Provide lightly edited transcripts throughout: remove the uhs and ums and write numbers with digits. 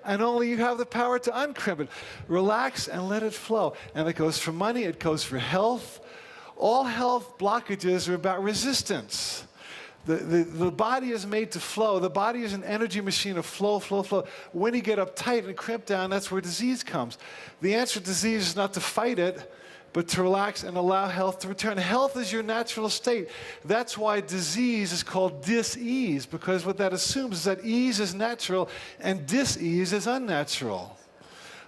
and only you have the power to uncrimp it. Relax and let it flow. And it goes for money, it goes for health. All health blockages are about resistance. The body is made to flow. The body is an energy machine of flow, flow, flow. When you get uptight and crimp down, that's where disease comes. The answer to disease is not to fight it, but to relax and allow health to return. Health is your natural state. That's why disease is called dis-ease, because what that assumes is that ease is natural and dis-ease is unnatural.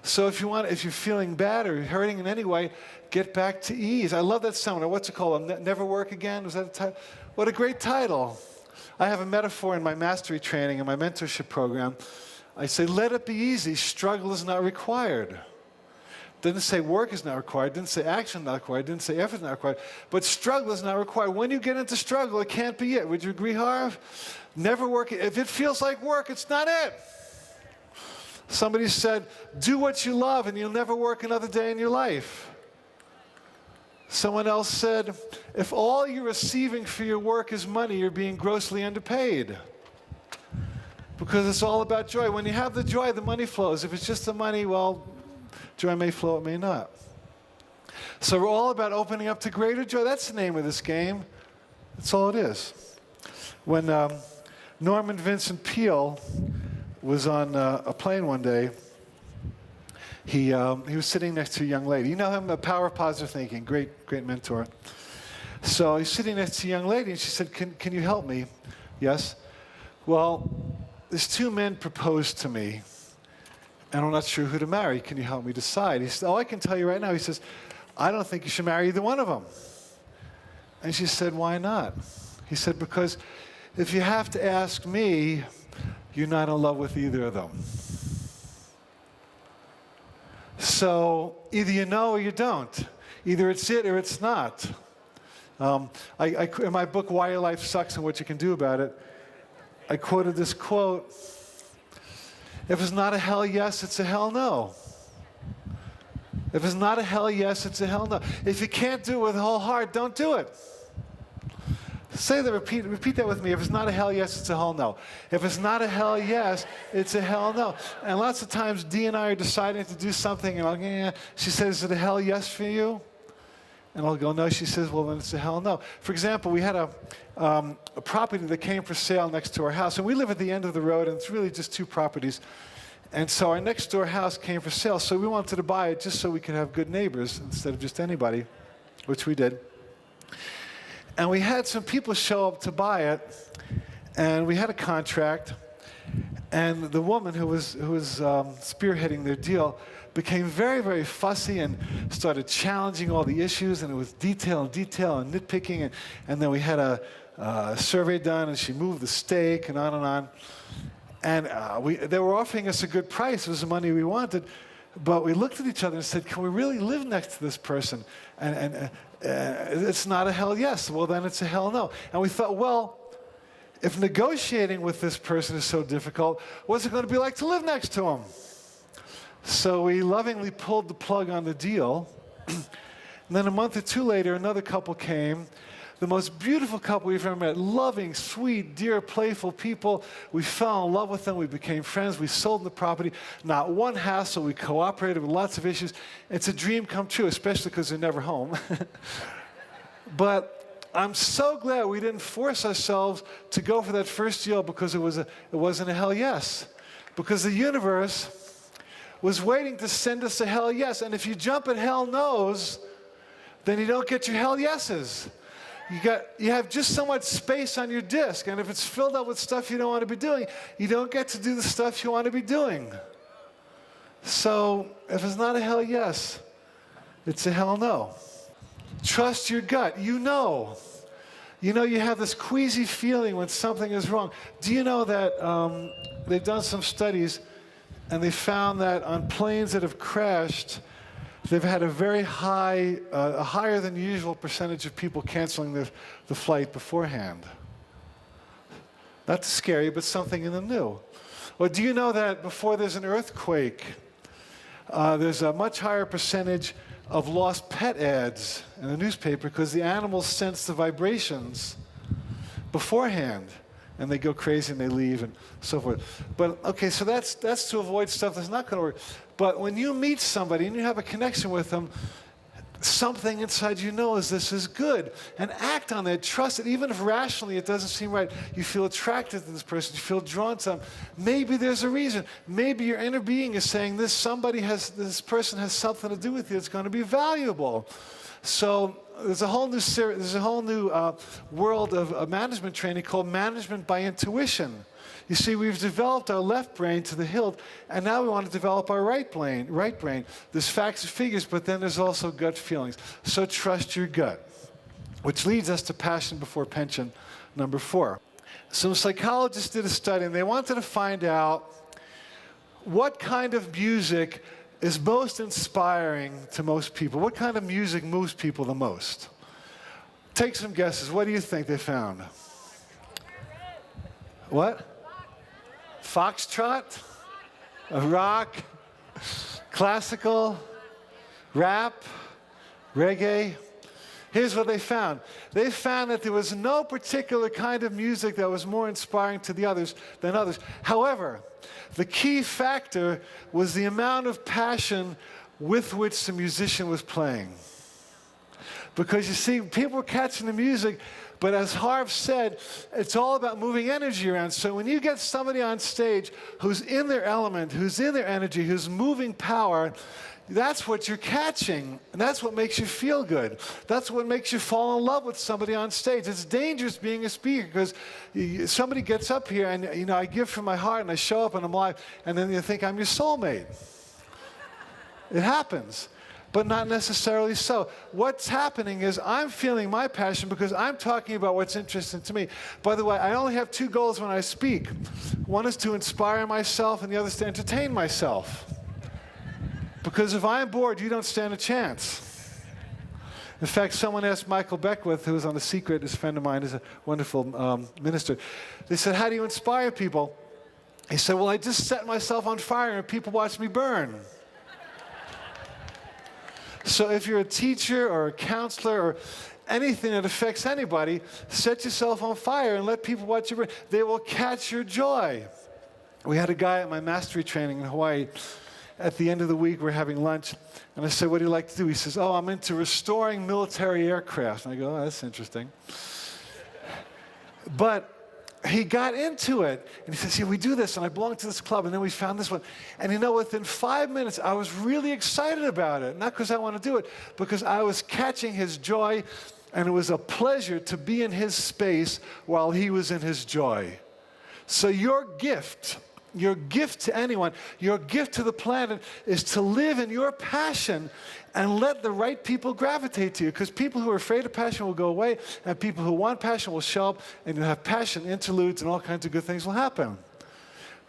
So if you're feeling bad or hurting in any way, get back to ease. I love that seminar. What's it called? Never Work Again? Was that a title? What a great title. I have a metaphor in my mastery training and my mentorship program. I say, let it be easy. Struggle is not required. Didn't say work is not required, didn't say action is not required, didn't say effort is not required, but struggle is not required. When you get into struggle, it can't be it. Would you agree, Harv? Never work. If it feels like work, it's not it. Somebody said, do what you love and you'll never work another day in your life. Someone else said, if all you're receiving for your work is money, you're being grossly underpaid. Because it's all about joy. When you have the joy, the money flows. If it's just the money, well, joy may flow, it may not. So we're all about opening up to greater joy. That's the name of this game. That's all it is. When Norman Vincent Peale was on a plane one day, he was sitting next to a young lady. You know him, the Power of Positive Thinking, great mentor. So he's sitting next to a young lady, and she said, can you help me? Yes. Well, these two men proposed to me, and I'm not sure who to marry. Can you help me decide? He said, oh, I can tell you right now. He says, I don't think you should marry either one of them. And she said, why not? He said, because if you have to ask me, you're not in love with either of them. So either you know or you don't. Either it's it or it's not. In my book, Why Your Life Sucks and What You Can Do About It, I quoted this quote, if it's not a hell yes, it's a hell no. If it's not a hell yes, it's a hell no. If you can't do it with a whole heart, don't do it. Say that, repeat that with me. If it's not a hell yes, it's a hell no. If it's not a hell yes, it's a hell no. And lots of times, Dee and I are deciding to do something, and I'll go, yeah. She says, is it a hell yes for you? And I'll go, no. She says, well, then it's a hell no. For example, we had a property that came for sale next to our house, and we live at the end of the road, and it's really just two properties. And so our next door house came for sale, so we wanted to buy it just so we could have good neighbors instead of just anybody, which we did. And we had some people show up to buy it, and we had a contract, and the woman who was spearheading their deal became very, very fussy and started challenging all the issues, and it was detail and nitpicking, and then we had a survey done, and she moved the stake, and on and on. And they were offering us a good price. It was the money we wanted. But we looked at each other and said, can we really live next to this person? And it's not a hell yes. Well, then it's a hell no. And we thought, well, if negotiating with this person is so difficult, what's it going to be like to live next to him? So we lovingly pulled the plug on the deal. And then a month or two later, another couple came. The most beautiful couple we've ever met. Loving, sweet, dear, playful people. We fell in love with them. We became friends. We sold the property. Not one hassle. We cooperated with lots of issues. It's a dream come true, especially because they're never home. But I'm so glad we didn't force ourselves to go for that first deal because it wasn't a hell yes. Because the universe was waiting to send us a hell yes. And if you jump at hell no's, then you don't get your hell yeses. You have just so much space on your disk, and if it's filled up with stuff you don't want to be doing, you don't get to do the stuff you want to be doing. So if it's not a hell yes, it's a hell no. Trust your gut. You know you have this queasy feeling when something is wrong. Do you know that they've done some studies, and they found that on planes that have crashed, they've had a very high, a higher than usual percentage of people canceling the flight beforehand. Not scary, but something in the new. Or do you know that before there's an earthquake, there's a much higher percentage of lost pet ads in the newspaper because the animals sense the vibrations beforehand. and they go crazy and they leave and so forth. But okay, so that's to avoid stuff that's not going to work. But when you meet somebody and you have a connection with them, something inside you knows this is good, and act on it, trust it, even if rationally it doesn't seem right. You feel attracted to this person, you feel drawn to them. Maybe there's a reason. Maybe your inner being is saying this person has something to do with you. It's going to be valuable. So there's a whole new world of management training called management by intuition. You see, we've developed our left brain to the hilt, and now we want to develop our right brain. There's facts and figures, but then there's also gut feelings. So trust your gut, which leads us to passion before pension, number 4. Some psychologists did a study, and they wanted to find out what kind of music is most inspiring to most people. What kind of music moves people the most? Take some guesses. What do you think they found? What? Foxtrot? Rock? Classical? Rap? Reggae? Here's what they found. They found that there was no particular kind of music that was more inspiring to the others than others. However, the key factor was the amount of passion with which the musician was playing. Because you see, people were catching the music, but as Harv said, it's all about moving energy around. So when you get somebody on stage who's in their element, who's in their energy, who's moving power, that's what you're catching, and that's what makes you feel good. That's what makes you fall in love with somebody on stage. It's dangerous being a speaker because somebody gets up here and, I give from my heart and I show up and I'm live, and then you think I'm your soulmate. It happens, but not necessarily so. What's happening is I'm feeling my passion because I'm talking about what's interesting to me. By the way, I only have 2 goals when I speak. One is to inspire myself, and the other is to entertain myself. Because if I'm bored, you don't stand a chance. In fact, someone asked Michael Beckwith, who was on The Secret, is a friend of mine, is a wonderful minister. They said, how do you inspire people? He said, well, I just set myself on fire and people watch me burn. So if you're a teacher or a counselor or anything that affects anybody, set yourself on fire and let people watch you burn. They will catch your joy. We had a guy at my mastery training in Hawaii. At the end of the week, we're having lunch, and I said, what do you like to do? He says, oh, I'm into restoring military aircraft. And I go, oh, that's interesting. But he got into it, and he says, yeah, we do this, and I belong to this club, and then we found this one. And within 5 minutes, I was really excited about it. Not because I want to do it, because I was catching his joy, and it was a pleasure to be in his space while he was in his joy. So your gift to anyone, your gift to the planet is to live in your passion and let the right people gravitate to you. Because people who are afraid of passion will go away, and people who want passion will show up, and you'll have passion interludes, and all kinds of good things will happen.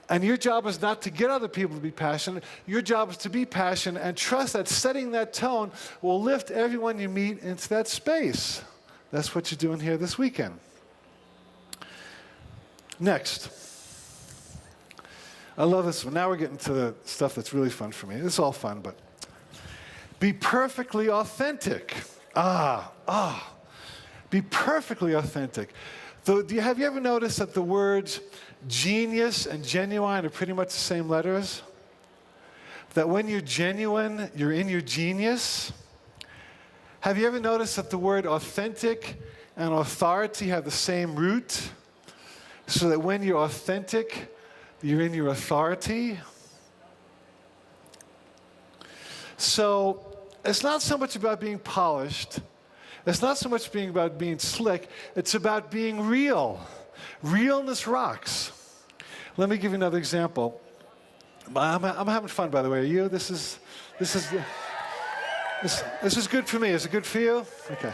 And your job is not to get other people to be passionate. Your job is to be passionate and trust that setting that tone will lift everyone you meet into that space. That's what you're doing here this weekend. Next. I love this one. Now we're getting to the stuff that's really fun for me. It's all fun, but be perfectly authentic. Be perfectly authentic. Have you ever noticed that the words genius and genuine are pretty much the same letters? That when you're genuine, you're in your genius? Have you ever noticed that the word authentic and authority have the same root? So that when you're authentic, you're in your authority. So it's not so much about being polished. It's not so much about being slick. It's about being real. Realness rocks. Let me give you another example. I'm having fun, by the way. Are you? This is good for me. Is it good for you? Okay.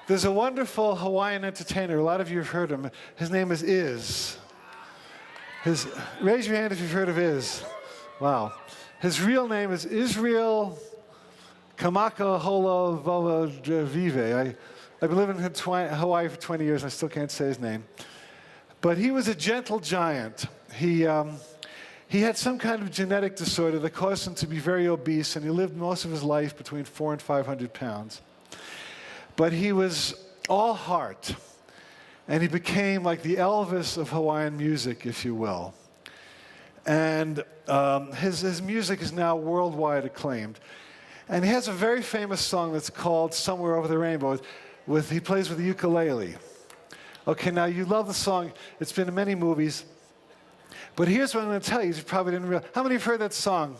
There's a wonderful Hawaiian entertainer. A lot of you have heard him. His name is Iz. Raise your hand if you've heard of Iz. Wow. His real name is Israel Kamakahola Vive. I've been living in Hawaii for 20 years, and I still can't say his name. But he was a gentle giant. He had some kind of genetic disorder that caused him to be very obese, and he lived most of his life between 400 and 500 pounds. But he was all heart. And he became like the Elvis of Hawaiian music, if you will. And his music is now worldwide acclaimed. And he has a very famous song that's called Somewhere Over the Rainbow. He plays with the ukulele. Okay, now you love the song. It's been in many movies. But here's what I'm going to tell you. You probably didn't realize. How many have heard that song?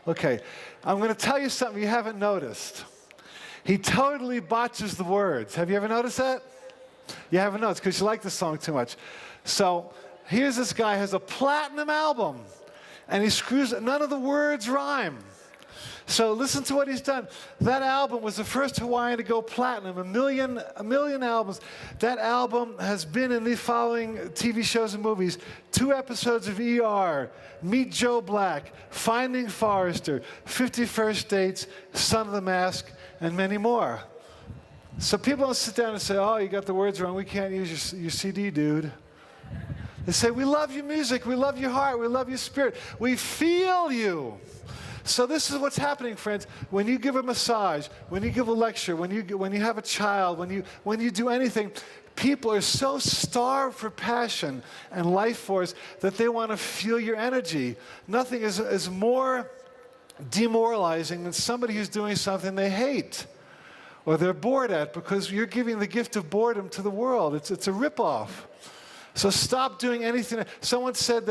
Okay, I'm going to tell you something you haven't noticed. He totally botches the words. Have you ever noticed that? You haven't noticed because you like the song too much. So here's this guy has a platinum album, and he screws it. None of the words rhyme. So listen to what he's done. That album was the first Hawaiian to go platinum, a million albums. That album has been in the following TV shows and movies: 2 episodes of ER, Meet Joe Black, Finding Forrester, 50 First Dates, Son of the Mask, and many more. So people don't sit down and say, oh, you got the words wrong, we can't use your CD, dude. They say, we love your music, we love your heart, we love your spirit, we feel you. So this is what's happening, friends. When you give a massage, when you give a lecture, when you have a child, when you do anything, people are so starved for passion and life force that they want to feel your energy. Nothing is more demoralizing than somebody who's doing something they hate or they're bored at, because you're giving the gift of boredom to the world. It's a ripoff. So stop doing anything. Someone said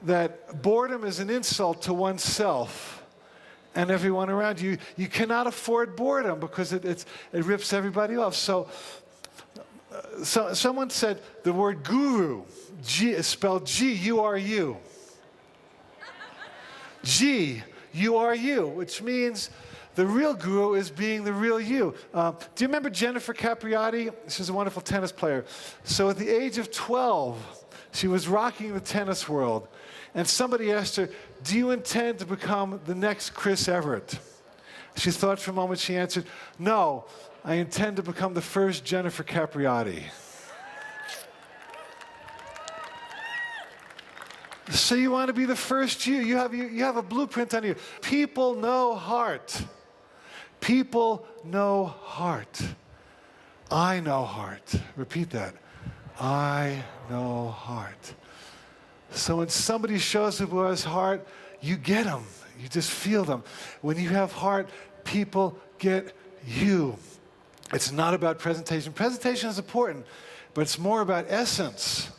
that boredom is an insult to oneself and everyone around you. You cannot afford boredom because it rips everybody off. So someone said the word guru, is spelled G-U-R-U. G-U-R-U, which means the real guru is being the real you. Do you remember Jennifer Capriati? She's a wonderful tennis player. So at the age of 12, she was rocking the tennis world. And somebody asked her, do you intend to become the next Chris Everett? She thought for a moment. She answered, no, I intend to become the first Jennifer Capriati. So you want to be the first you. You have a blueprint on you. People know heart. People know heart. I know heart. Repeat that. I know heart. So when somebody shows up who has heart, you get them. You just feel them. When you have heart, people get you. It's not about presentation. Presentation is important, but it's more about essence.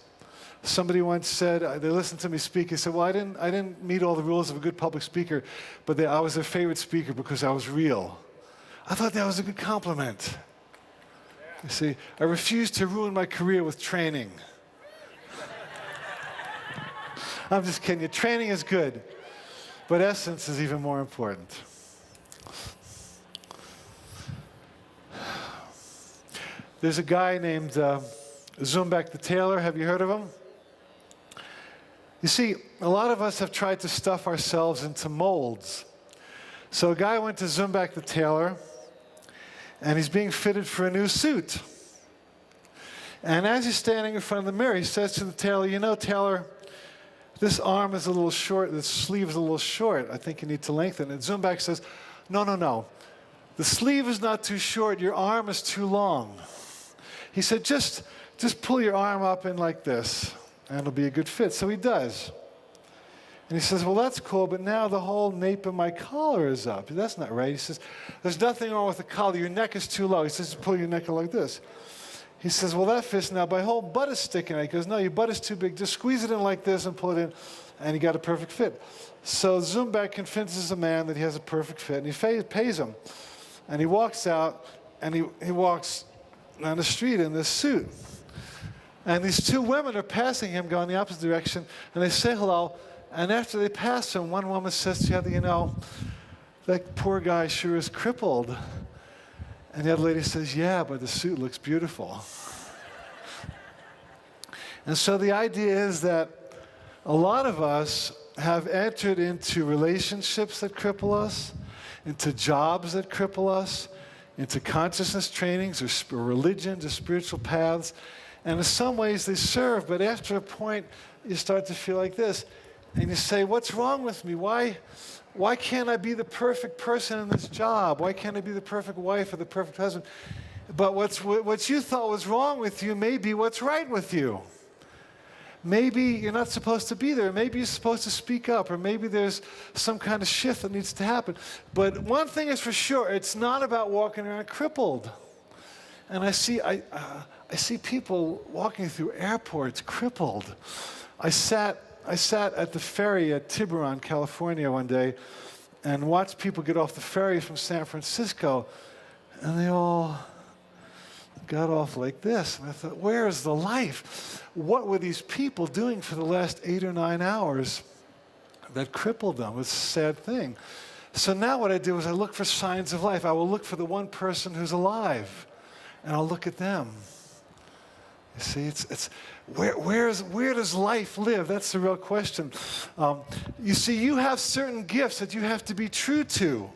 Somebody once said, they listened to me speak, he said, well, I didn't meet all the rules of a good public speaker, but I was their favorite speaker because I was real. I thought that was a good compliment. You see, I refused to ruin my career with training. I'm just kidding you. Training is good, but essence is even more important. There's a guy named Zumbeck the Tailor. Have you heard of him? You see, a lot of us have tried to stuff ourselves into molds. So a guy went to Zumbeck the Tailor, and he's being fitted for a new suit. And as he's standing in front of the mirror, he says to the tailor, you know, Tailor, this arm is a little short, this sleeve is a little short. I think you need to lengthen it. And Zumbeck says, no, no, no. The sleeve is not too short, your arm is too long. He said, just pull your arm up in like this, and it'll be a good fit. So he does. And he says, well, that's cool, but now the whole nape of my collar is up. That's not right. He says, there's nothing wrong with the collar. Your neck is too low. He says, pull your neck like this. He says, well, that fits now. My whole butt is sticking out. He goes, no, your butt is too big. Just squeeze it in like this and pull it in. And he got a perfect fit. So Zumbeck convinces the man that he has a perfect fit, and he pays him. And he walks out, and he walks down the street in this suit. And these 2 women are passing him, going the opposite direction, and they say hello. And after they pass him, one woman says to the other, you know, that poor guy sure is crippled. And the other lady says, yeah, but the suit looks beautiful. And so the idea is that a lot of us have entered into relationships that cripple us, into jobs that cripple us, into consciousness trainings or religions or spiritual paths. And in some ways they serve, but after a point you start to feel like this. And you say, what's wrong with me? Why can't I be the perfect person in this job? Why can't I be the perfect wife or the perfect husband? But what you thought was wrong with you may be what's right with you. Maybe you're not supposed to be there. Maybe you're supposed to speak up, or maybe there's some kind of shift that needs to happen. But one thing is for sure, it's not about walking around crippled. And I see people walking through airports crippled. I sat at the ferry at Tiburon, California one day and watched people get off the ferry from San Francisco, and they all got off like this. And I thought, where is the life? What were these people doing for the last 8 or 9 hours that crippled them? It's a sad thing. So now what I do is I look for signs of life. I will look for the one person who's alive, and I'll look at them. You see, it's where does life live? That's the real question. You see, you have certain gifts that you have to be true to.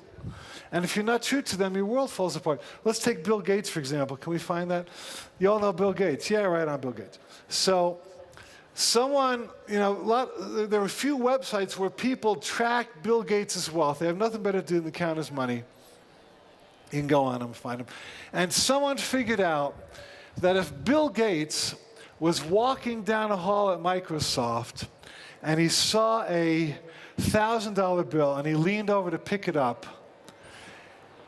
And if you're not true to them, your world falls apart. Let's take Bill Gates, for example. Can we find that? You all know Bill Gates. Yeah, right on Bill Gates. So someone, there were a few websites where people track Bill Gates' wealth. They have nothing better to do than count his money. You can go on them and find them. And someone figured out that if Bill Gates was walking down a hall at Microsoft and he saw a $1,000 bill and he leaned over to pick it up,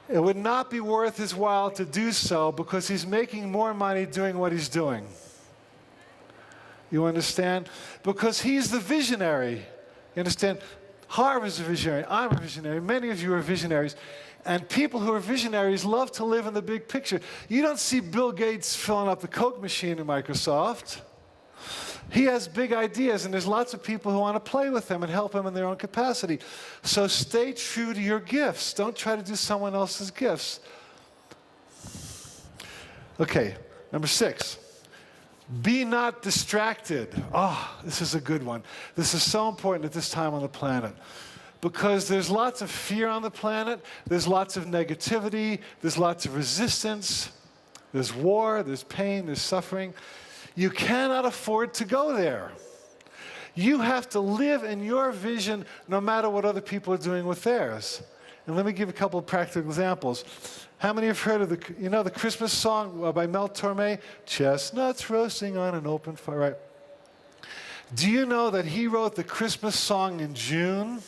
it would not be worth his while to do so because he's making more money doing what he's doing. You understand? Because he's the visionary. You understand? Harv is a visionary. I'm a visionary. Many of you are visionaries. And people who are visionaries love to live in the big picture. You don't see Bill Gates filling up the Coke machine in Microsoft. He has big ideas, and there's lots of people who want to play with him and help him in their own capacity. So stay true to your gifts. Don't try to do someone else's gifts. Okay, number 6. Be not distracted. Oh, this is a good one. This is so important at this time on the planet. Because there's lots of fear on the planet, there's lots of negativity, there's lots of resistance, there's war, there's pain, there's suffering. You cannot afford to go there. You have to live in your vision no matter what other people are doing with theirs. And let me give a couple of practical examples. How many have heard of the Christmas song by Mel Torme? Chestnuts roasting on an open fire, right? Do you know that he wrote the Christmas song in June?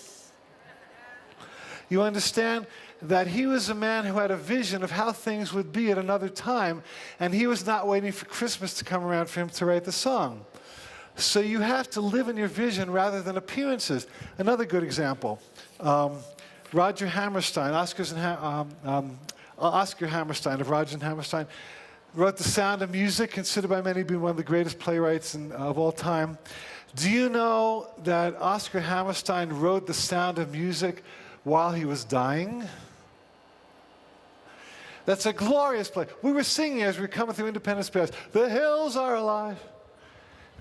You understand that he was a man who had a vision of how things would be at another time, and he was not waiting for Christmas to come around for him to write the song. So you have to live in your vision rather than appearances. Another good example, Roger Hammerstein, Oscar Hammerstein of Roger and Hammerstein, wrote The Sound of Music, considered by many to be one of the greatest playwrights of all time. Do you know that Oscar Hammerstein wrote The Sound of Music while he was dying? That's a glorious play. We were singing as we were coming through Independence Pass, "The hills are alive."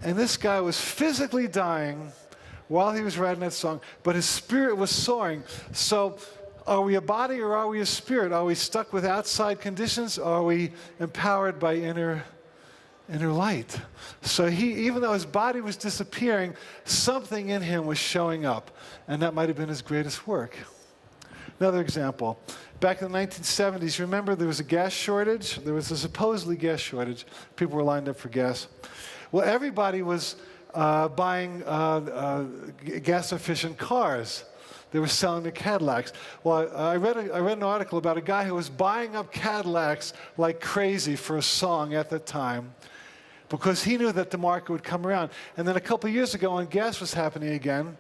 And this guy was physically dying while he was writing that song, but his spirit was soaring. So are we a body or are we a spirit? Are we stuck with outside conditions, or are we empowered by inner light? So even though his body was disappearing, something in him was showing up, and that might have been his greatest work. Another example. Back in the 1970s, remember there was a gas shortage? There was a supposedly gas shortage. People were lined up for gas. Well, everybody was buying gas-efficient cars. They were selling their Cadillacs. Well, I read an article about a guy who was buying up Cadillacs like crazy for a song at the time because he knew that the market would come around. And then a couple of years ago, when gas was happening again,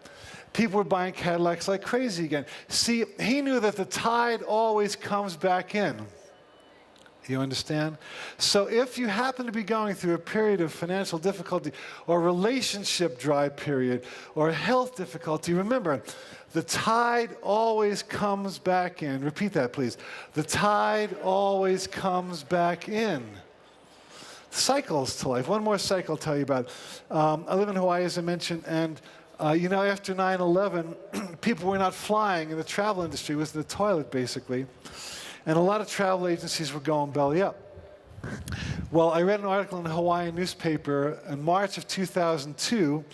people were buying Cadillacs like crazy again. See, he knew that the tide always comes back in. You understand? So if you happen to be going through a period of financial difficulty or relationship dry period or health difficulty, remember, the tide always comes back in. Repeat that, please. The tide always comes back in. Cycles to life. One more cycle I'll tell you about. I live in Hawaii, as I mentioned, and after 9/11, people were not flying, and the travel industry was in the toilet, basically. And a lot of travel agencies were going belly up. Well, I read an article in the Hawaiian newspaper in March of 2002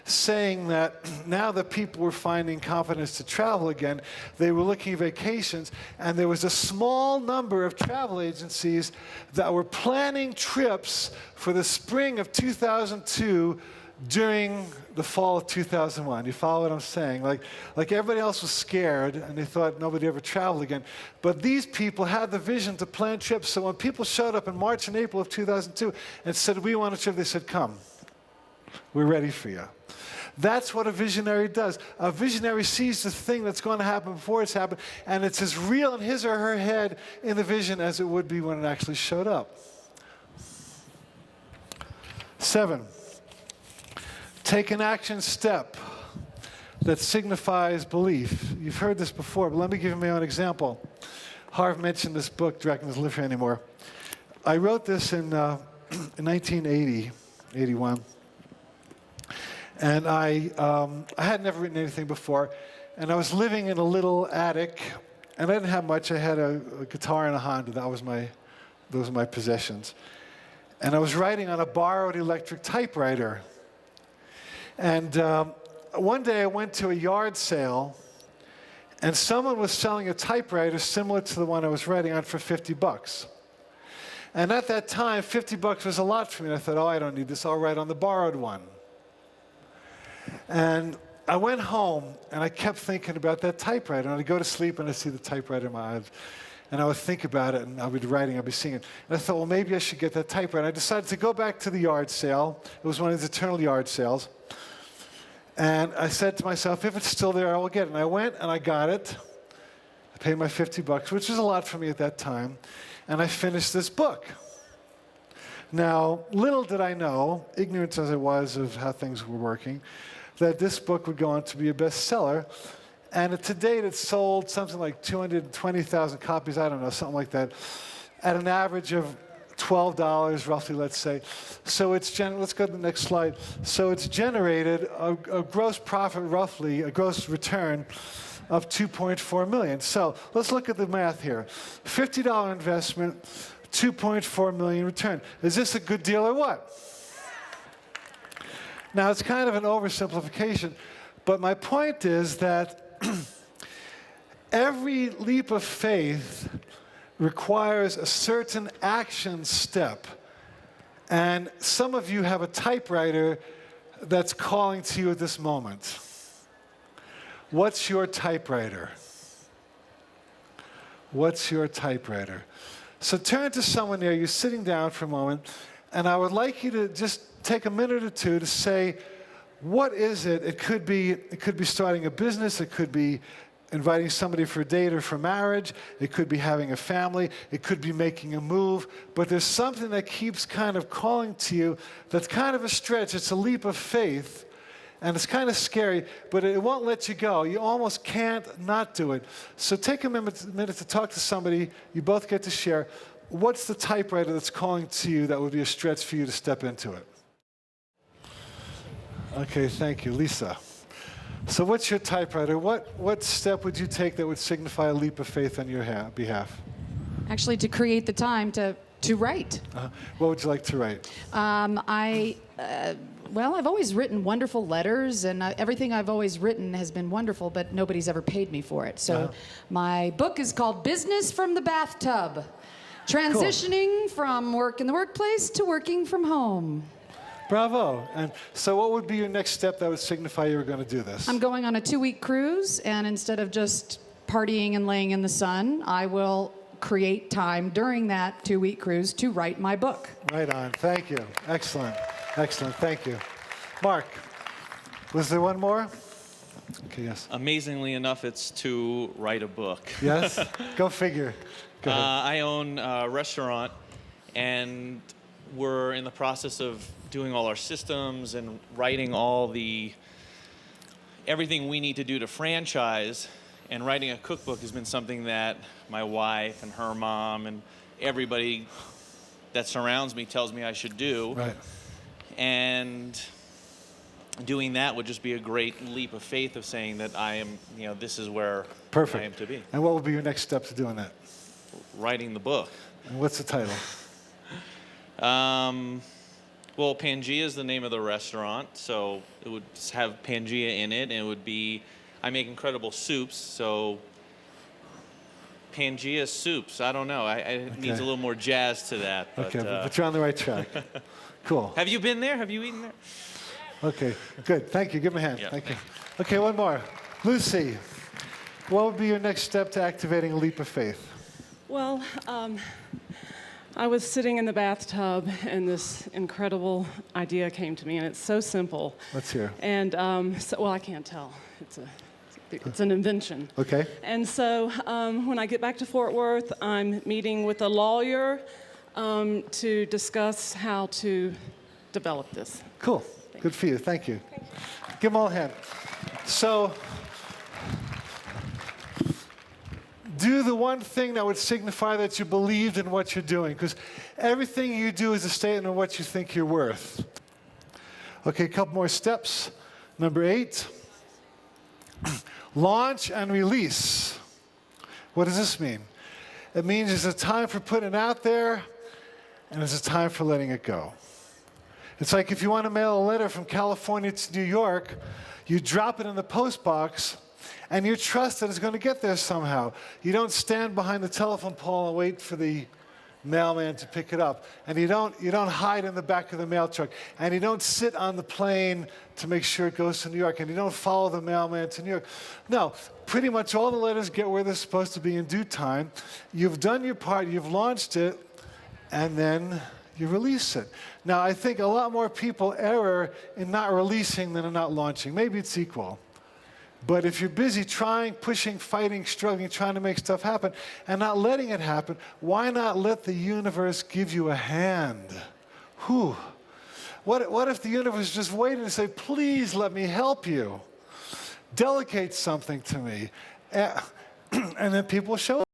saying that now that people were finding confidence to travel again, they were looking at vacations, and there was a small number of travel agencies that were planning trips for the spring of 2002 during the fall of 2001. You follow what I'm saying? Like everybody else was scared, and they thought nobody ever traveled again. But these people had the vision to plan trips, so when people showed up in March and April of 2002 and said, we want a trip, they said, come. We're ready for you. That's what a visionary does. A visionary sees the thing that's going to happen before it's happened, and it's as real in his or her head in the vision as it would be when it actually showed up. 7, take an action step that signifies belief. You've heard this before, but let me give you my own example. Harv mentioned this book, Dragons Live Here Anymore. I wrote this in 1980, 81. And I had never written anything before, and I was living in a little attic, and I didn't have much. I had a guitar and a Honda. Those were my possessions. And I was writing on a borrowed electric typewriter. And one day I went to a yard sale, and someone was selling a typewriter similar to the one I was writing on for $50. And at that time, $50 was a lot for me. And I thought, oh, I don't need this. I'll write on the borrowed one. And I went home, and I kept thinking about that typewriter. And I'd go to sleep, and I'd see the typewriter in my eyes. And I would think about it, and I'd be writing, I'd be singing. And I thought, well, maybe I should get that typewriter. And I decided to go back to the yard sale. It was one of these eternal yard sales. And I said to myself, if it's still there, I will get it. And I went, and I got it. I paid my $50, which was a lot for me at that time. And I finished this book. Now, little did I know, ignorant as I was of how things were working, that this book would go on to be a bestseller. And to date, it's sold something like 220,000 copies, I don't know, something like that, at an average of $12, roughly, let's say. So it's, let's go to the next slide. So it's generated a gross profit, roughly, a gross return of $2.4 million. So let's look at the math here. $50 investment, $2.4 million return. Is this a good deal or what? Now, it's kind of an oversimplification, but my point is that every leap of faith requires a certain action step. And some of you have a typewriter that's calling to you at this moment. What's your typewriter? What's your typewriter? So turn to someone there, you're sitting down for a moment, and I would like you to just take a minute or two to say, what is it? It could be starting a business, it could be inviting somebody for a date or for marriage, it could be having a family, it could be making a move, but there's something that keeps kind of calling to you that's kind of a stretch, it's a leap of faith, and it's kind of scary, but it won't let you go. You almost can't not do it. So take a minute to talk to somebody, you both get to share, what's the typewriter that's calling to you that would be a stretch for you to step into it? Okay, thank you. Lisa. So what's your typewriter? What step would you take that would signify a leap of faith on your behalf? Actually, to create the time to write. What would you like to write? Well, I've always written wonderful letters, and everything I've always written has been wonderful, but nobody's ever paid me for it. So my book is called Business from the Bathtub, Transitioning from work in the workplace to working from home. Bravo. And so what would be your next step that would signify you were going to do this? I'm going on a 2-week cruise, and instead of just partying and laying in the sun, I will create time during that 2-week cruise to write my book. Right on. Thank you. Excellent. Excellent. Thank you. Mark, was there one more? Okay, yes. Amazingly enough, it's to write a book. Yes? Go figure. Go ahead. I own a restaurant, and we're in the process of doing all our systems and writing everything we need to do to franchise. And writing a cookbook has been something that my wife and her mom and everybody that surrounds me tells me I should do. Right. And doing that would just be a great leap of faith of saying that I am, this is where Perfect. I am to be. And what would be your next step to doing that? Writing the book. And what's the title? Well, Pangea is the name of the restaurant, so it would have Pangea in it, and it would be, I make incredible soups, so Pangea soups. I don't know. It needs a little more jazz to that. But, Okay, but you're on the right track. Cool. Have you been there? Have you eaten there? Okay, good. Thank you. Give me a hand. Yeah, Thank you. Okay, one more. Lucy, what would be your next step to activating a leap of faith? Well, I was sitting in the bathtub, and this incredible idea came to me, and it's so simple. Let's hear. And well, I can't tell. It's an invention. Okay. And so when I get back to Fort Worth, I'm meeting with a lawyer to discuss how to develop this. Cool. Good for you. Thank you. Give them all a hand. So, do the one thing that would signify that you believed in what you're doing, because everything you do is a statement of what you think you're worth. Okay, a couple more steps. Number 8, launch and release. What does this mean? It means there's a time for putting it out there, and there's a time for letting it go. It's like if you want to mail a letter from California to New York, you drop it in the post box, and you trust that it's going to get there somehow. You don't stand behind the telephone pole and wait for the mailman to pick it up. And you don't hide in the back of the mail truck. And you don't sit on the plane to make sure it goes to New York. And you don't follow the mailman to New York. No, pretty much all the letters get where they're supposed to be in due time. You've done your part, you've launched it, and then you release it. Now, I think a lot more people err in not releasing than in not launching. Maybe it's equal. But if you're busy trying, pushing, fighting, struggling, trying to make stuff happen, and not letting it happen, why not let the universe give you a hand? Whew. What if the universe just waited and said, please let me help you? Delegate something to me. And then people show up.